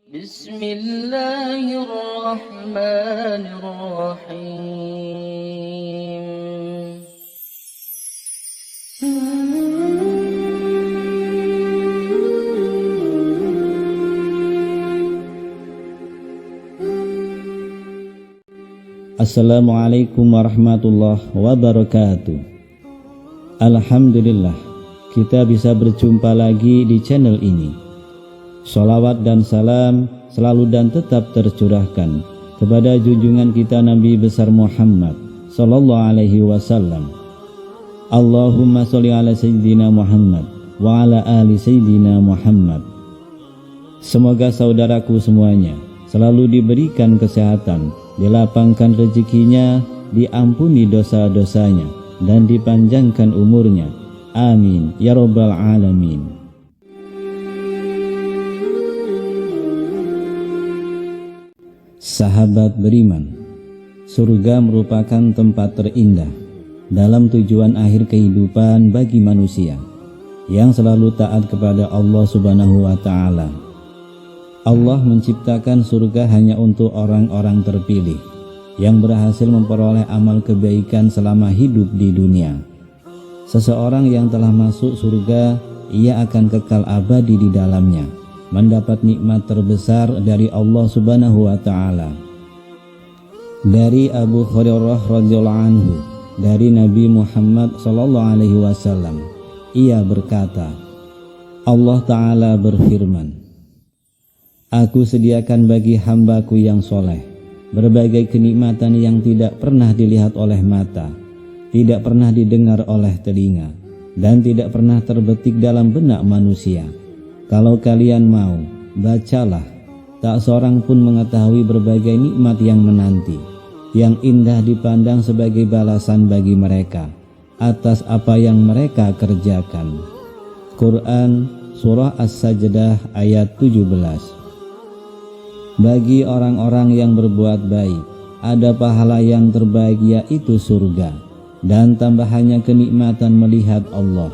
Bismillahirrahmanirrahim. Assalamualaikum warahmatullahi wabarakatuh. Alhamdulillah, kita bisa berjumpa lagi di channel ini. Sholawat dan salam selalu dan tetap tercurahkan kepada junjungan kita Nabi besar Muhammad sallallahu alaihi wasallam. Allahumma sholli ala sayyidina Muhammad wa ala ali sayyidina Muhammad. Semoga saudaraku semuanya selalu diberikan kesehatan, dilapangkan rezekinya, diampuni dosa-dosanya, dan dipanjangkan umurnya. Amin ya rabbal alamin. Sahabat beriman, surga merupakan tempat terindah dalam tujuan akhir kehidupan bagi manusia yang selalu taat kepada Allah Subhanahu wa ta'ala. Allah menciptakan surga hanya untuk orang-orang terpilih yang berhasil memperoleh amal kebaikan selama hidup di dunia. Seseorang yang telah masuk surga, ia akan kekal abadi di dalamnya, mendapat nikmat terbesar dari Allah Subhanahu wa ta'ala. Dari Abu Hurairah radhiyallahu anhu, dari Nabi Muhammad sallallahu alaihi wasallam, ia berkata, Allah ta'ala berfirman, Aku sediakan bagi hambaku yang soleh berbagai kenikmatan yang tidak pernah dilihat oleh mata, tidak pernah didengar oleh telinga, dan tidak pernah terbetik dalam benak manusia. Kalau kalian mau, bacalah. Tak seorang pun mengetahui berbagai nikmat yang menanti, yang indah dipandang sebagai balasan bagi mereka atas apa yang mereka kerjakan. Quran Surah As-Sajdah ayat 17. Bagi orang-orang yang berbuat baik, ada pahala yang terbaik, yaitu surga, dan tambahannya kenikmatan melihat Allah.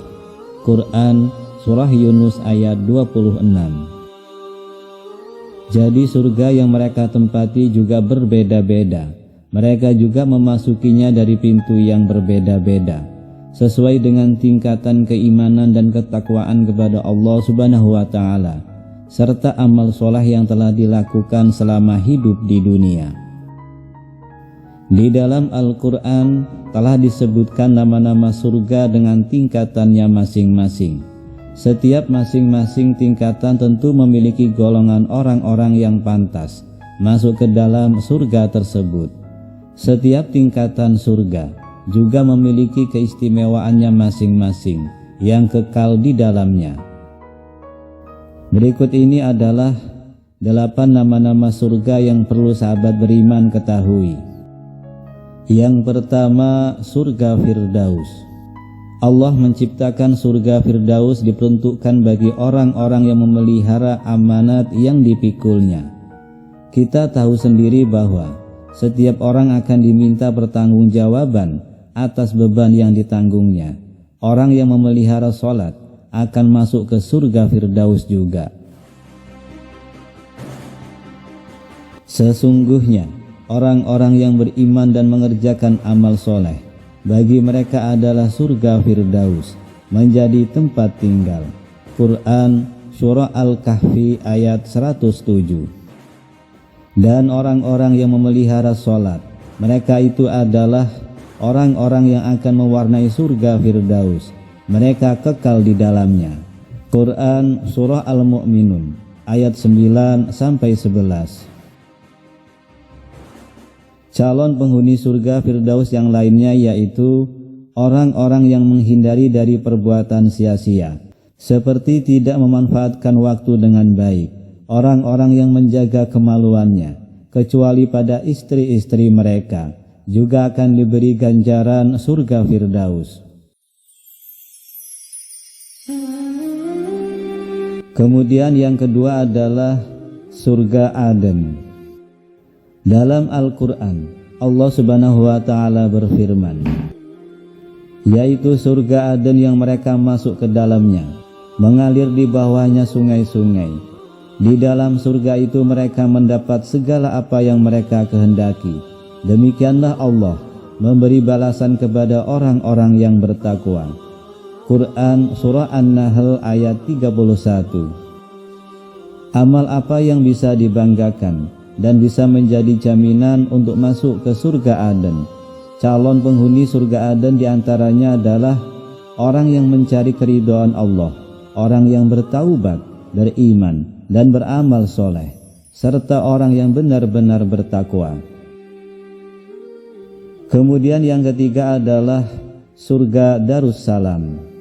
Quran Surah Yunus ayat 26. Jadi surga yang mereka tempati juga berbeda-beda. Mereka juga memasukinya dari pintu yang berbeda-beda, sesuai dengan tingkatan keimanan dan ketakwaan kepada Allah Subhanahu wa ta'ala, serta amal soleh yang telah dilakukan selama hidup di dunia. Di dalam Al-Quran telah disebutkan nama-nama surga dengan tingkatannya masing-masing. Setiap masing-masing tingkatan tentu memiliki golongan orang-orang yang pantas masuk ke dalam surga tersebut. Setiap tingkatan surga juga memiliki keistimewaannya masing-masing yang kekal di dalamnya. Berikut ini adalah 8 nama-nama surga yang perlu sahabat beriman ketahui. Yang pertama, surga Firdaus. Allah menciptakan surga Firdaus diperuntukkan bagi orang-orang yang memelihara amanat yang dipikulnya. Kita tahu sendiri bahwa setiap orang akan diminta pertanggungjawaban atas beban yang ditanggungnya. Orang yang memelihara sholat akan masuk ke surga Firdaus juga. Sesungguhnya orang-orang yang beriman dan mengerjakan amal soleh, bagi mereka adalah surga Firdaus menjadi tempat tinggal. Quran Surah Al-Kahfi ayat 107. Dan orang-orang yang memelihara sholat, mereka itu adalah orang-orang yang akan mewarnai surga Firdaus. Mereka kekal di dalamnya. Quran Surah Al-Mu'minun ayat 9-11. Calon penghuni surga Firdaus yang lainnya yaitu orang-orang yang menghindari dari perbuatan sia-sia, seperti tidak memanfaatkan waktu dengan baik, orang-orang yang menjaga kemaluannya, kecuali pada istri-istri mereka, juga akan diberi ganjaran surga Firdaus. Kemudian yang kedua adalah surga Aden. Dalam Al-Quran, Allah Subhanahu wa ta'ala berfirman, yaitu surga Aden yang mereka masuk ke dalamnya, mengalir di bawahnya sungai-sungai. Di dalam surga itu mereka mendapat segala apa yang mereka kehendaki. Demikianlah Allah memberi balasan kepada orang-orang yang bertakwa. Quran Surah An-Nahl ayat 31. Amal apa yang bisa dibanggakan dan bisa menjadi jaminan untuk masuk ke surga Aden? Calon penghuni surga Aden diantaranya adalah orang yang mencari keridhaan Allah, orang yang bertaubat, beriman, dan beramal soleh, serta orang yang benar-benar bertakwa. Kemudian yang ketiga adalah surga Darussalam.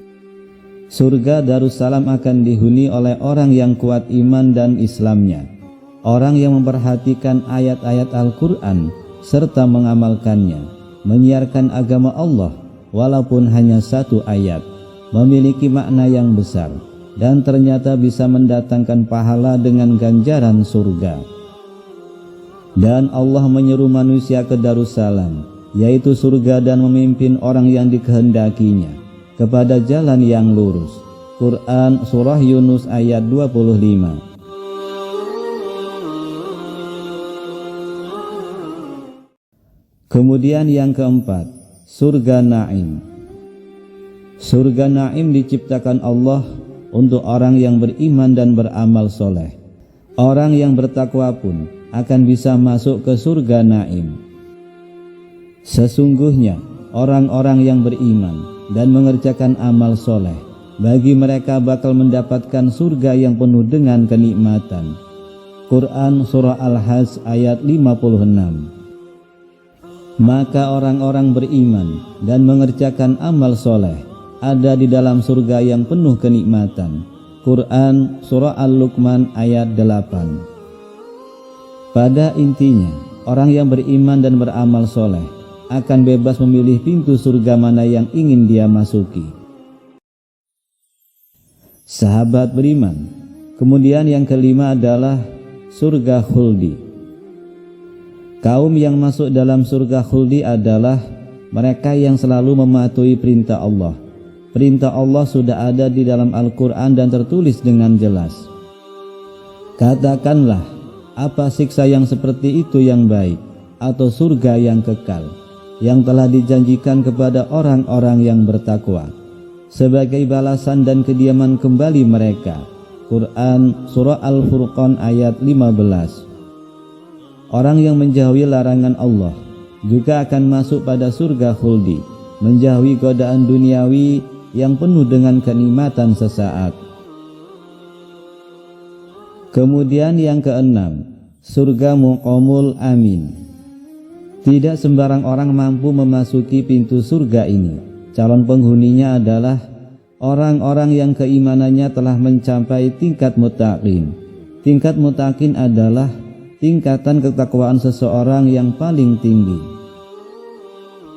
Surga Darussalam akan dihuni oleh orang yang kuat iman dan Islamnya, orang yang memperhatikan ayat-ayat Al-Quran serta mengamalkannya, menyiarkan agama Allah walaupun hanya satu ayat, memiliki makna yang besar, dan ternyata bisa mendatangkan pahala dengan ganjaran surga. Dan Allah menyeru manusia ke Darussalam, yaitu surga, dan memimpin orang yang dikehendakinya kepada jalan yang lurus. Quran Surah Yunus ayat 25. Kemudian yang keempat, surga Naim. Surga Naim diciptakan Allah untuk orang yang beriman dan beramal soleh. Orang yang bertakwa pun akan bisa masuk ke surga Naim. Sesungguhnya orang-orang yang beriman dan mengerjakan amal soleh, bagi mereka bakal mendapatkan surga yang penuh dengan kenikmatan. Quran Surah Al-Hajj ayat 56. Maka orang-orang beriman dan mengerjakan amal soleh ada di dalam surga yang penuh kenikmatan. Quran Surah Al-Luqman ayat 8. Pada intinya, orang yang beriman dan beramal soleh akan bebas memilih pintu surga mana yang ingin dia masuki. Sahabat beriman. Kemudian yang kelima adalah surga khuldi. Kaum yang masuk dalam surga khuldi adalah mereka yang selalu mematuhi perintah Allah. Perintah Allah sudah ada di dalam Al-Quran dan tertulis dengan jelas. Katakanlah, apa siksa yang seperti itu yang baik, atau surga yang kekal, yang telah dijanjikan kepada orang-orang yang bertakwa, sebagai balasan dan kediaman kembali mereka. Quran Surah Al-Furqan ayat 15. Orang yang menjauhi larangan Allah juga akan masuk pada surga khuldi, menjauhi godaan duniawi yang penuh dengan kenikmatan sesaat. Kemudian yang keenam, surga Muqamul Amin. Tidak sembarang orang mampu memasuki pintu surga ini. Calon penghuninya adalah orang-orang yang keimanannya telah mencapai tingkat muttaqin. Tingkat muttaqin adalah tingkatan ketakwaan seseorang yang paling tinggi.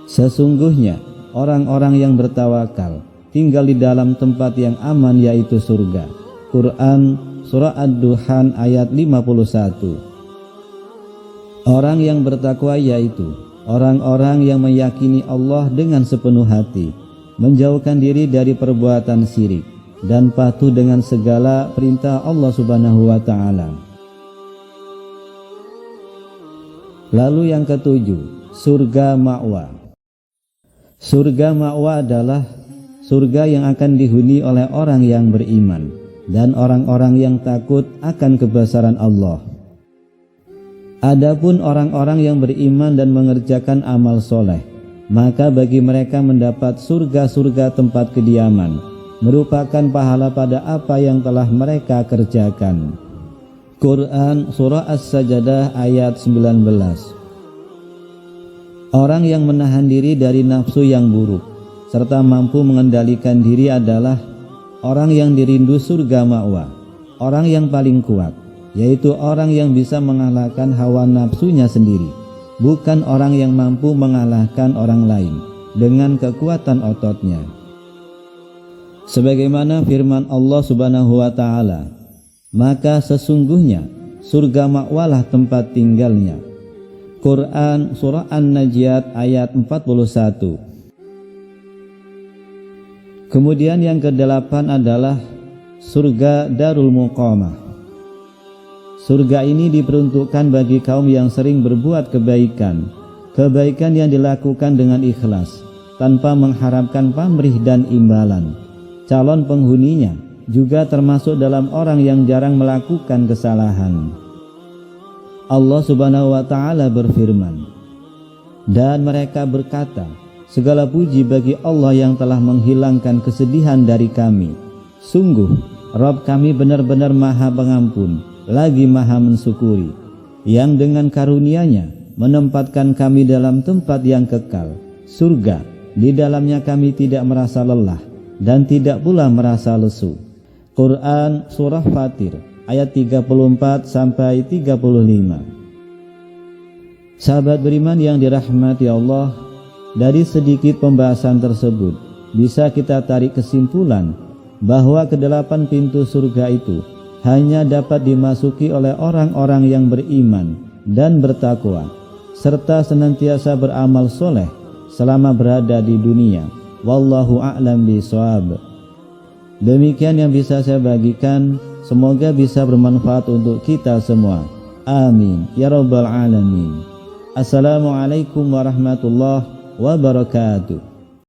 Sesungguhnya orang-orang yang bertawakal tinggal di dalam tempat yang aman, yaitu surga. Quran Surah Ad-Duhan ayat 51. Orang yang bertakwa yaitu orang-orang yang meyakini Allah dengan sepenuh hati, menjauhkan diri dari perbuatan syirik, dan patuh dengan segala perintah Allah Subhanahu wa Ta'ala. Lalu yang ketujuh, surga Ma'wa. Surga Ma'wa adalah surga yang akan dihuni oleh orang yang beriman dan orang-orang yang takut akan kebesaran Allah. Adapun orang-orang yang beriman dan mengerjakan amal soleh, maka bagi mereka mendapat surga-surga tempat kediaman, merupakan pahala pada apa yang telah mereka kerjakan. Quran Surah As-Sajdah ayat 19. Orang yang menahan diri dari nafsu yang buruk serta mampu mengendalikan diri adalah orang yang dirindu surga Ma'wa, orang yang paling kuat, yaitu orang yang bisa mengalahkan hawa nafsunya sendiri, bukan orang yang mampu mengalahkan orang lain dengan kekuatan ototnya. Sebagaimana firman Allah Subhanahu wa Ta'ala, maka sesungguhnya surga Ma'walah tempat tinggalnya. Quran Surah An-Najiyat ayat 41. Kemudian yang kedelapan adalah surga Darul Muqamah. Surga ini diperuntukkan bagi kaum yang sering berbuat kebaikan, kebaikan yang dilakukan dengan ikhlas, tanpa mengharapkan pamrih dan imbalan. Calon penghuninya juga termasuk dalam orang yang jarang melakukan kesalahan. Allah Subhanahu wa Ta'ala berfirman, dan mereka berkata, segala puji bagi Allah yang telah menghilangkan kesedihan dari kami. Sungguh, Rabb kami benar-benar Maha Pengampun, lagi Maha Mensyukuri, yang dengan karunia-Nya menempatkan kami dalam tempat yang kekal, surga. Di dalamnya kami tidak merasa lelah dan tidak pula merasa lesu. Quran Surah Fatir ayat 34 sampai 35. Sahabat beriman yang dirahmati Allah, dari sedikit pembahasan tersebut bisa kita tarik kesimpulan bahwa kedelapan pintu surga itu hanya dapat dimasuki oleh orang-orang yang beriman dan bertakwa, serta senantiasa beramal soleh selama berada di dunia. Wallahu a'lam bishawab. Demikian yang bisa saya bagikan, semoga bisa bermanfaat untuk kita semua. Amin ya rabbal alamin. Assalamualaikum warahmatullahi wabarakatuh.